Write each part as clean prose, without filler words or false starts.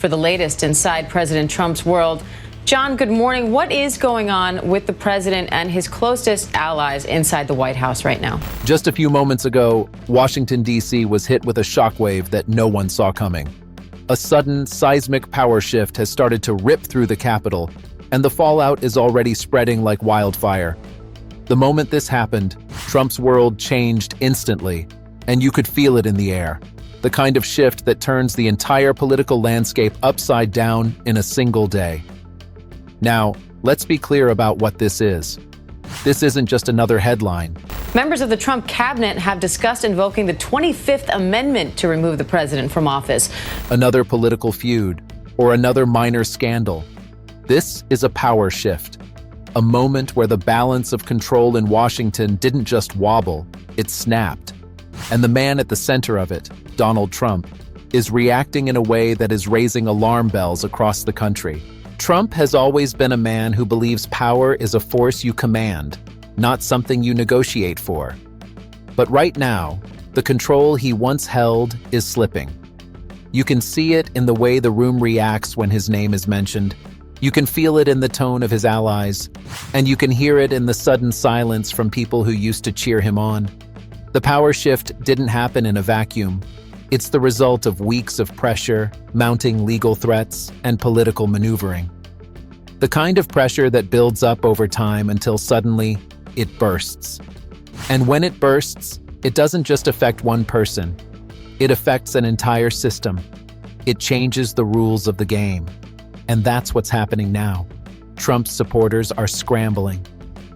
for the latest inside President Trump's world. John, good morning. What is going on with the president and his closest allies inside the White House right now? Just a few moments ago, Washington, D.C. was hit with a shockwave that no one saw coming. A sudden, seismic power shift has started to rip through the Capitol, and the fallout is already spreading like wildfire. The moment this happened, Trump's world changed instantly, and you could feel it in the air. The kind of shift that turns the entire political landscape upside down in a single day. Now, let's be clear about what this is. This isn't just another headline. Members of the Trump cabinet have discussed invoking the 25th Amendment to remove the president from office. Another political feud, or another minor scandal. This is a power shift. A moment where the balance of control in Washington didn't just wobble, it snapped. And the man at the center of it, Donald Trump, is reacting in a way that is raising alarm bells across the country. Trump has always been a man who believes power is a force you command, not something you negotiate for. But right now, the control he once held is slipping. You can see it in the way the room reacts when his name is mentioned. You can feel it in the tone of his allies, and you can hear it in the sudden silence from people who used to cheer him on. The power shift didn't happen in a vacuum. It's the result of weeks of pressure, mounting legal threats, and political maneuvering. The kind of pressure that builds up over time until suddenly it bursts. And when it bursts, it doesn't just affect one person. It affects an entire system. It changes the rules of the game. And that's what's happening now. Trump's supporters are scrambling.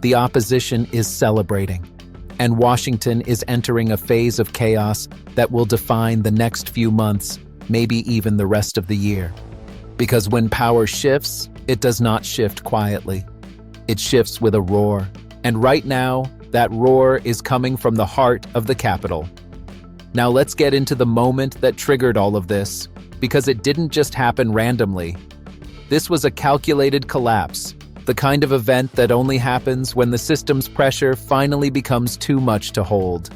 The opposition is celebrating. And Washington is entering a phase of chaos that will define the next few months, maybe even the rest of the year. Because when power shifts, it does not shift quietly. It shifts with a roar. And right now, that roar is coming from the heart of the Capitol. Now let's get into the moment that triggered all of this, because it didn't just happen randomly. This was a calculated collapse. The kind of event that only happens when the system's pressure finally becomes too much to hold.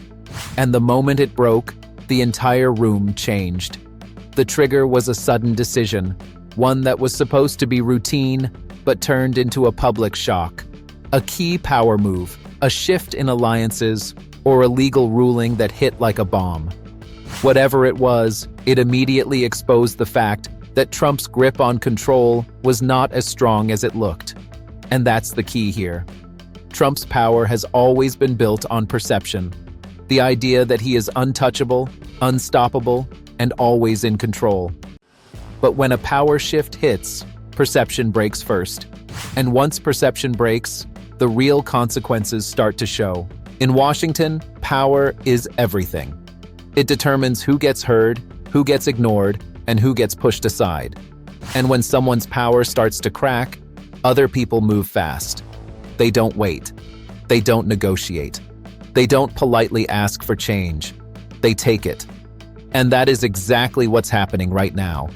And the moment it broke, the entire room changed. The trigger was a sudden decision, one that was supposed to be routine, but turned into a public shock. A key power move, a shift in alliances, or a legal ruling that hit like a bomb. Whatever it was, it immediately exposed the fact that Trump's grip on control was not as strong as it looked. And that's the key here. Trump's power has always been built on perception. The idea that he is untouchable, unstoppable, and always in control. But when a power shift hits, perception breaks first. And once perception breaks, the real consequences start to show. In Washington, power is everything. It determines who gets heard, who gets ignored, and who gets pushed aside. And when someone's power starts to crack, other people move fast. They don't wait. They don't negotiate. They don't politely ask for change. They take it. And that is exactly what's happening right now.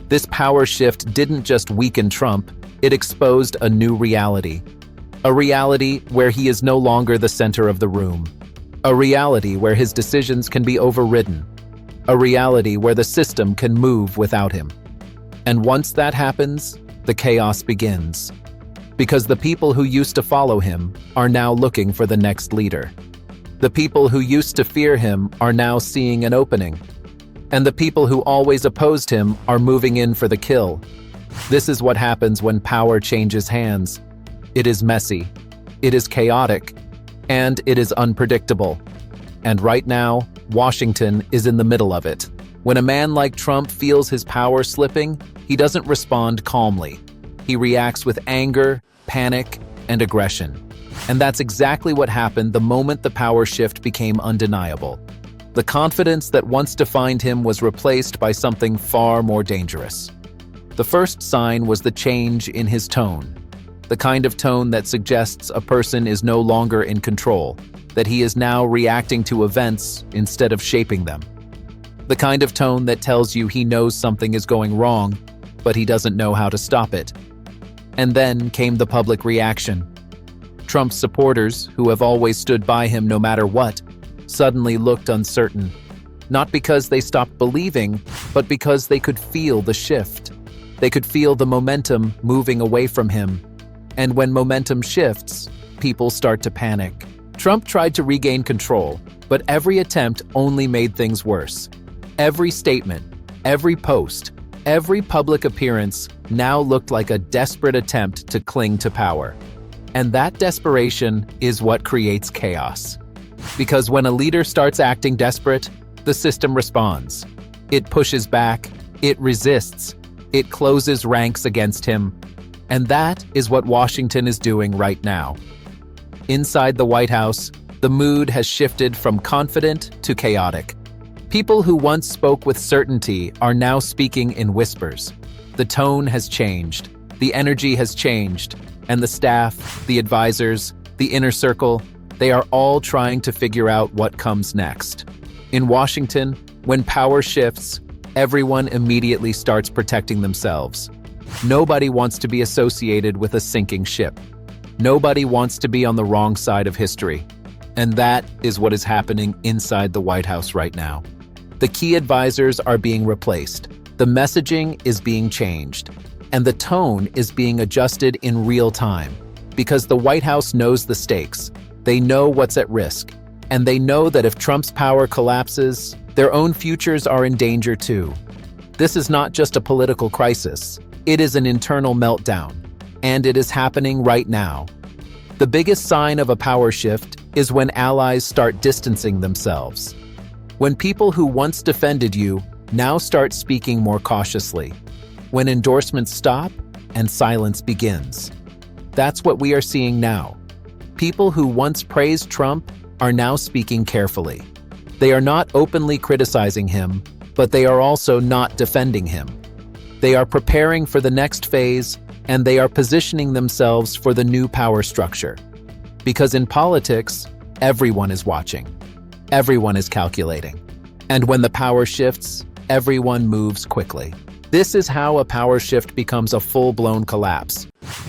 This power shift didn't just weaken Trump, it exposed a new reality. A reality where he is no longer the center of the room. A reality where his decisions can be overridden. A reality where the system can move without him. And once that happens, the chaos begins. Because the people who used to follow him are now looking for the next leader. The people who used to fear him are now seeing an opening. And the people who always opposed him are moving in for the kill. This is what happens when power changes hands. It is messy, it is chaotic, and it is unpredictable. And right now, Washington is in the middle of it. When a man like Trump feels his power slipping, he doesn't respond calmly. He reacts with anger, panic, and aggression. And that's exactly what happened the moment the power shift became undeniable. The confidence that once defined him was replaced by something far more dangerous. The first sign was the change in his tone. The kind of tone that suggests a person is no longer in control, that he is now reacting to events instead of shaping them. The kind of tone that tells you he knows something is going wrong, but he doesn't know how to stop it. And then came the public reaction. Trump's supporters, who have always stood by him no matter what, suddenly looked uncertain. not because they stopped believing, but because they could feel the shift. They could feel the momentum moving away from him. And when momentum shifts, people start to panic. Trump tried to regain control, but every attempt only made things worse. Every statement, every post, every public appearance now looked like a desperate attempt to cling to power. And that desperation is what creates chaos. Because when a leader starts acting desperate, the system responds. It pushes back, it resists, it closes ranks against him. And that is what Washington is doing right now. Inside the White House, the mood has shifted from confident to chaotic. People who once spoke with certainty are now speaking in whispers. The tone has changed, the energy has changed, and the staff, the advisors, the inner circle, they are all trying to figure out what comes next. In Washington, when power shifts, everyone immediately starts protecting themselves. Nobody wants to be associated with a sinking ship. Nobody wants to be on the wrong side of history. And that is what is happening inside the White House right now. The key advisors are being replaced. The messaging is being changed. And the tone is being adjusted in real time. Because the White House knows the stakes. They know what's at risk. And they know that if Trump's power collapses, their own futures are in danger too. This is not just a political crisis. It is an internal meltdown. And it is happening right now. The biggest sign of a power shift is when allies start distancing themselves. When people who once defended you now start speaking more cautiously. When endorsements stop and silence begins. That's what we are seeing now. People who once praised Trump are now speaking carefully. They are not openly criticizing him, but they are also not defending him. They are preparing for the next phase, and they are positioning themselves for the new power structure. Because in politics, everyone is watching. Everyone is calculating. And when the power shifts, everyone moves quickly. This is how a power shift becomes a full-blown collapse.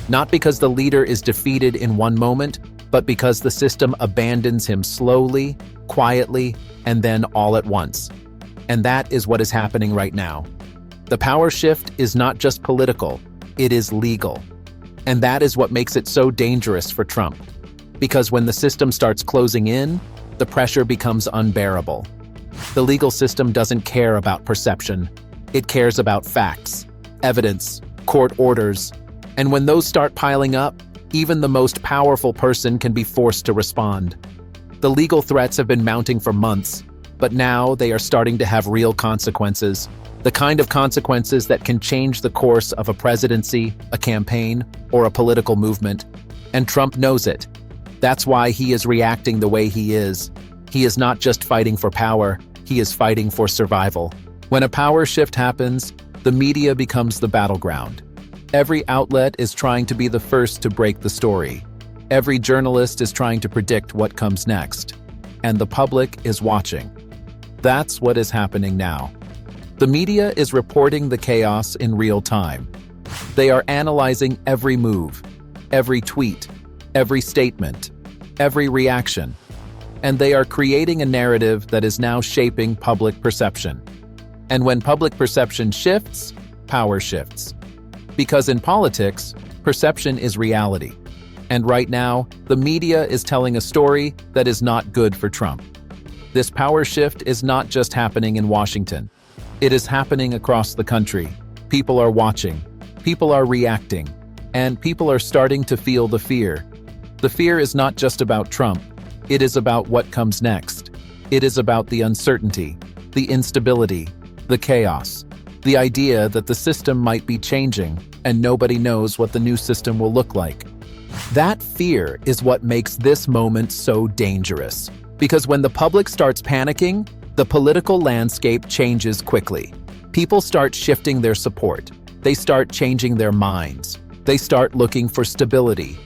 Not because the leader is defeated in one moment, but because the system abandons him slowly, quietly, and then all at once. And that is what is happening right now. The power shift is not just political, it is legal. And that is what makes it so dangerous for Trump. Because when the system starts closing in, the pressure becomes unbearable. The legal system doesn't care about perception. It cares about facts, evidence, court orders. And when those start piling up, even the most powerful person can be forced to respond. The legal threats have been mounting for months, but now they are starting to have real consequences. The kind of consequences that can change the course of a presidency, a campaign, or a political movement. And Trump knows it. That's why he is reacting the way he is. He is not just fighting for power, he is fighting for survival. When a power shift happens, the media becomes the battleground. Every outlet is trying to be the first to break the story. Every journalist is trying to predict what comes next. And the public is watching. That's what is happening now. The media is reporting the chaos in real time. They are analyzing every move, every tweet, every statement, every reaction. And they are creating a narrative that is now shaping public perception. And when public perception shifts, power shifts. Because in politics, perception is reality. And right now, the media is telling a story that is not good for Trump. This power shift is not just happening in Washington. It is happening across the country. People are watching. People are reacting. And people are starting to feel the fear. The fear is not just about Trump. It is about what comes next. It is about the uncertainty, the instability, the chaos, the idea that the system might be changing and nobody knows what the new system will look like. That fear is what makes this moment so dangerous. Because when the public starts panicking, the political landscape changes quickly. People start shifting their support. They start changing their minds. They start looking for stability.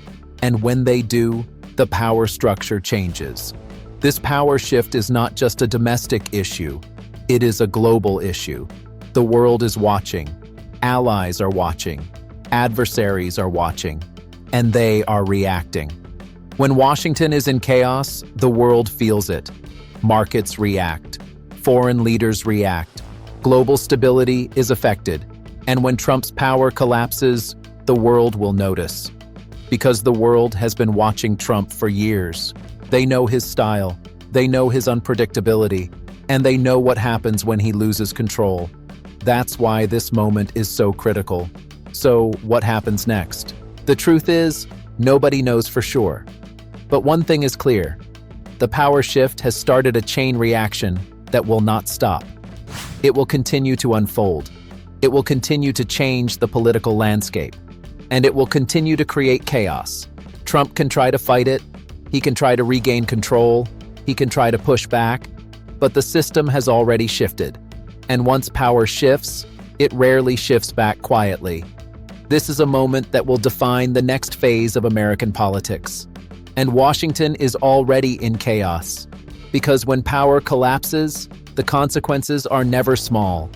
And when they do, the power structure changes. This power shift is not just a domestic issue. It is a global issue. The world is watching. Allies are watching. Adversaries are watching. And they are reacting. When Washington is in chaos, the world feels it. Markets react. foreign leaders react. Global stability is affected. And when Trump's power collapses, the world will notice. Because the world has been watching Trump for years. They know his style, they know his unpredictability, and they know what happens when he loses control. That's why this moment is so critical. So, what happens next? The truth is, nobody knows for sure. But one thing is clear. The power shift has started a chain reaction that will not stop. It will continue to unfold. It will continue to change the political landscape. And it will continue to create chaos. Trump can try to fight it. He can try to regain control. He can try to push back. But the system has already shifted. And once power shifts, it rarely shifts back quietly. This is a moment that will define the next phase of American politics. And Washington is already in chaos. Because when power collapses, the consequences are never small.